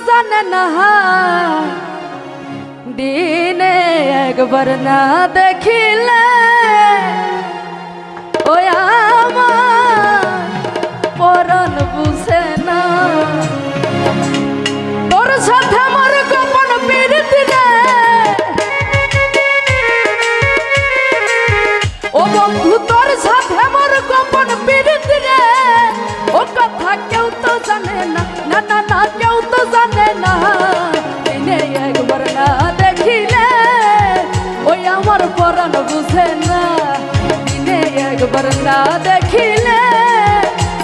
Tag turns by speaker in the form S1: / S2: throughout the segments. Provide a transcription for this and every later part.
S1: জানে না দিনে একবার না দেখিলে ওই আমার পরাণ বুঝে না তোর সাথে আমার গোপন প্রীতি রে ও বন্ধু তোর সাথে আমার গোপন প্রীতি রে ও কথা কেউ তো জানে না না না না কেউ তো জানে না দিনে একবার না দেখিলে ওই আমার পরাণ বুঝে না দিনে একবার না দেখিলে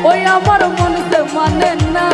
S1: ওই আমার মনতে মানে না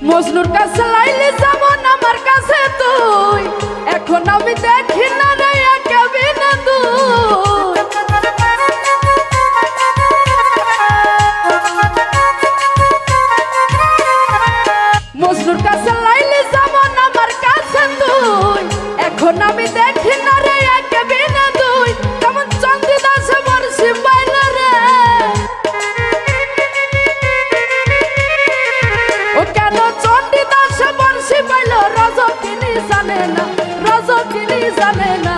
S1: মজনুর কাছে লাইলে যেমন আমার কাছে তুই এখন আমি দেখি না রে কেবি না তুই মজনুর কাছে লাইলে যেমন আমার কাছে তুই এখন আমি দেখি না রে কেবি না তুই কেমন চন্দি দাসে বর্ষি পাইল রে ও কেন চন্ডী দাসে বর্ষি পাইল রজকিনী জানে না